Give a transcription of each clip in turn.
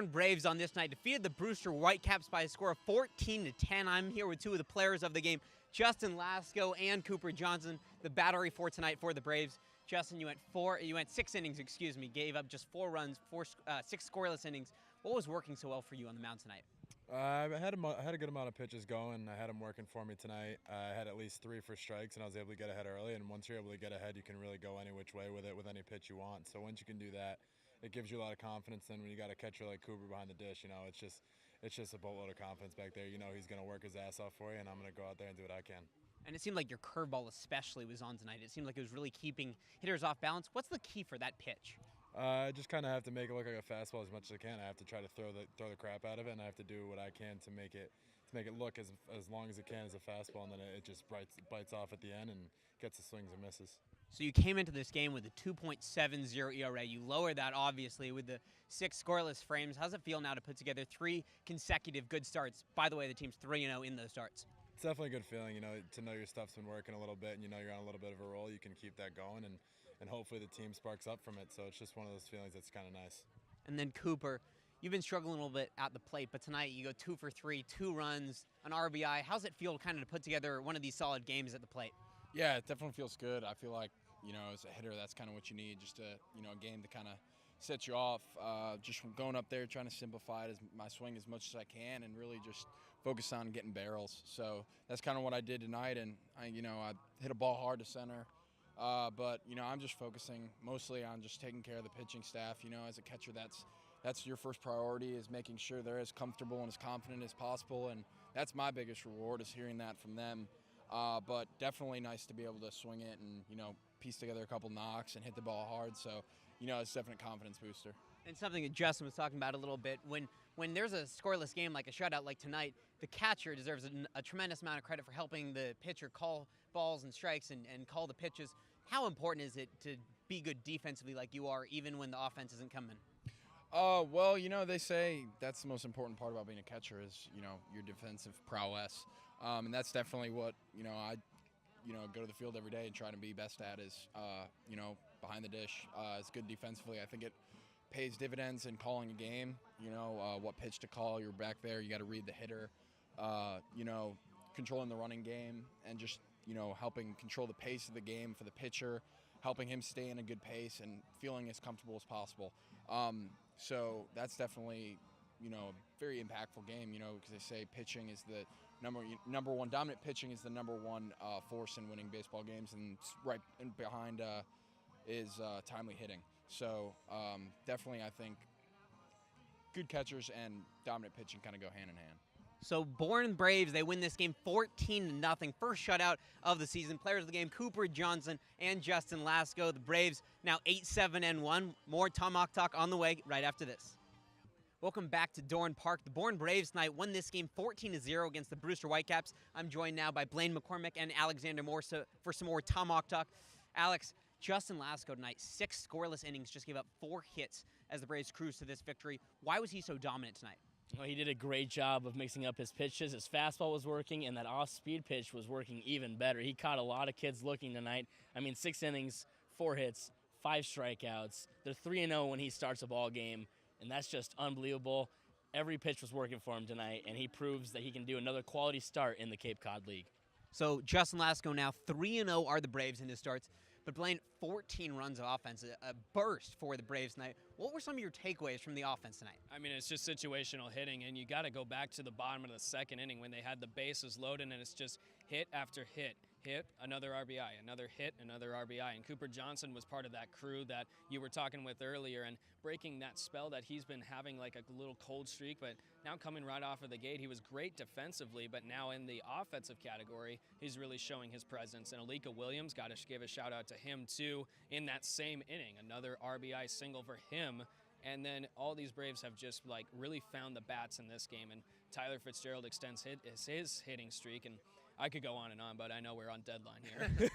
Bourne Braves on this night defeated the Brewster Whitecaps by a score of 14-10. I'm here with two of the players of the game, Justin Lasko and Cooper Johnson, the battery for tonight for the Braves. Justin, you went 6 innings, gave up just 4 runs, 6 scoreless innings. What was working so well for you on the mound tonight? I had a good amount of pitches going. I had them working for me tonight. I had at least 3 for strikes, and I was able to get ahead early. And once you're able to get ahead, you can really go any which way with it, with any pitch you want. So once you can do that, it gives you a lot of confidence. Then when you got a catcher like Cooper behind the dish, it's just a boatload of confidence back there. You know he's going to work his ass off for you, and I'm going to go out there and do what I can. And it seemed like your curveball especially was on tonight. It seemed like it was really keeping hitters off balance. What's the key for that pitch? I just kind of have to make it look like a fastball as much as I can. I have to try to throw the crap out of it, and I have to do what I can to make it look as long as it can as a fastball, and then it just bites off at the end and gets the swings and misses. So you came into this game with a 2.70 ERA. You lowered that, obviously, with the 6 scoreless frames. How's it feel now to put together 3 consecutive good starts? By the way, the team's 3-0 in those starts. It's definitely a good feeling, to know your stuff's been working a little bit, and you're on a little bit of a roll. You can keep that going, and hopefully the team sparks up from it. So it's just one of those feelings that's kind of nice. And then Cooper, you've been struggling a little bit at the plate, but tonight you go 2 for 3, 2 runs, an RBI. How's it feel kind of to put together one of these solid games at the plate? Yeah, it definitely feels good. I feel like, as a hitter, that's kind of what you need, just a game to kind of set you off. Just from going up there, trying to simplify my swing as much as I can, and really just focus on getting barrels. So that's kind of what I did tonight, and I hit a ball hard to center. But I'm just focusing mostly on just taking care of the pitching staff. As a catcher, that's your first priority, is making sure they're as comfortable and as confident as possible, and that's my biggest reward, is hearing that from them. But definitely nice to be able to swing it and piece together a couple knocks and hit the ball hard. So it's definite confidence booster. And something that Justin was talking about a little bit, when there's a scoreless game like a shutout like tonight, the catcher deserves a tremendous amount of credit for helping the pitcher call balls and strikes and call the pitches. How important is it to be good defensively like you are, even when the offense isn't coming? Well, they say that's the most important part about being a catcher is, your defensive prowess. And that's definitely what, I go to the field every day and try to be best at is, behind the dish. It's good defensively. I think it pays dividends in calling a game. What pitch to call. You're back there. You got to read the hitter. Controlling the running game and just, helping control the pace of the game for the pitcher, helping him stay in a good pace and feeling as comfortable as possible. So that's definitely, a very impactful game, because they say pitching is the number one, dominant pitching is the number one force in winning baseball games, and right behind is timely hitting. So definitely I think good catchers and dominant pitching kind of go hand in hand. So Bourne Braves, they win this game 14-0. First shutout of the season. Players of the game, Cooper Johnson and Justin Lasko. The Braves now 8-7-1. More Tomahawk talk on the way right after this. Welcome back to Dorn Park. The Bourne Braves tonight won this game 14-0 against the Brewster Whitecaps. I'm joined now by Blaine McCormick and Alexander Moore for some more Tomahawk talk. Alex, Justin Lasko tonight, 6 scoreless innings, just gave up 4 hits as the Braves cruised to this victory. Why was he so dominant tonight? Well, he did a great job of mixing up his pitches. His fastball was working, and that off-speed pitch was working even better. He caught a lot of kids looking tonight. 6 innings, 4 hits, 5 strikeouts. They're 3-0 when he starts a ball game, and that's just unbelievable. Every pitch was working for him tonight, and he proves that he can do another quality start in the Cape Cod League. So Justin Lasko now 3-0 are the Braves in his starts. But Blaine, 14 runs of offense, a burst for the Braves tonight. What were some of your takeaways from the offense tonight? It's just situational hitting, and you got to go back to the bottom of the second inning when they had the bases loaded, and it's just hit after hit. Hit, another RBI, another hit, another RBI. And Cooper Johnson was part of that crew that you were talking with earlier and breaking that spell that he's been having, like a little cold streak, but now coming right off of the gate. He was great defensively, but now in the offensive category, he's really showing his presence. And Alika Williams, got to give a shout out to him too in that same inning. Another RBI single for him. And then all these Braves have just really found the bats in this game. And Tyler Fitzgerald extends his hitting streak. And I could go on and on, but I know we're on deadline here.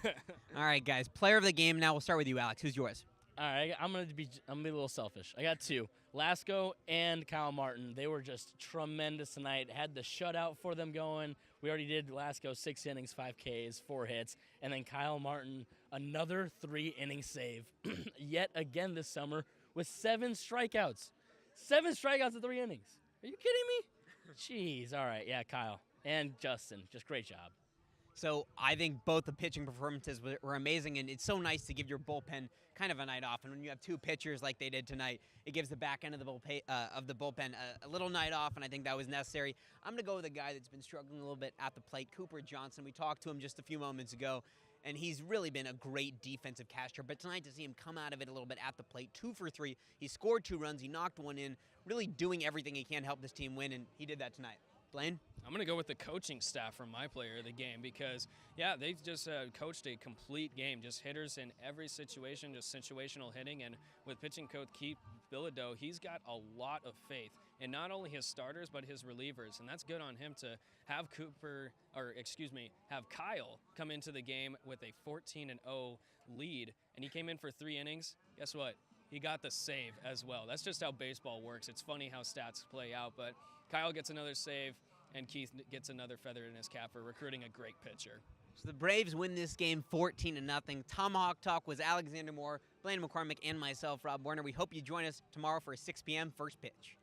All right, guys. Player of the game now. We'll start with you, Alex. Who's yours? All right, I'm gonna be a little selfish. I got 2, Lasko and Kyle Martin. They were just tremendous tonight. Had the shutout for them going. We already did Lasko 6 innings, 5 Ks, 4 hits, and then Kyle Martin another 3-inning save, yet again this summer with 7 strikeouts. 7 strikeouts in 3 innings. Are you kidding me? Jeez. All right. Yeah, Kyle and Justin, just great job. So I think both the pitching performances were amazing, and it's so nice to give your bullpen kind of a night off. And when you have 2 pitchers like they did tonight, it gives the back end of the bullpen a little night off, and I think that was necessary. I'm going to go with a guy that's been struggling a little bit at the plate, Cooper Johnson. We talked to him just a few moments ago, and he's really been a great defensive catcher. But tonight, to see him come out of it a little bit at the plate, 2 for 3, he scored 2 runs, he knocked 1 in, really doing everything he can to help this team win, and he did that tonight. Blaine? I'm going to go with the coaching staff from my player of the game because, yeah, they've just coached a complete game, just hitters in every situation, just situational hitting. And with pitching coach Keith Bilodeau, he's got a lot of faith in not only his starters but his relievers. And that's good on him to have have Kyle come into the game with a 14-0 lead. And he came in for 3 innings. Guess what? He got the save as well. That's just how baseball works. It's funny how stats play out, but Kyle gets another save, and Keith gets another feather in his cap for recruiting a great pitcher. So the Braves win this game 14-0. Tomahawk Talk was Alexander Moore, Blaine McCormick, and myself, Rob Warner. We hope you join us tomorrow for a 6 p.m. first pitch.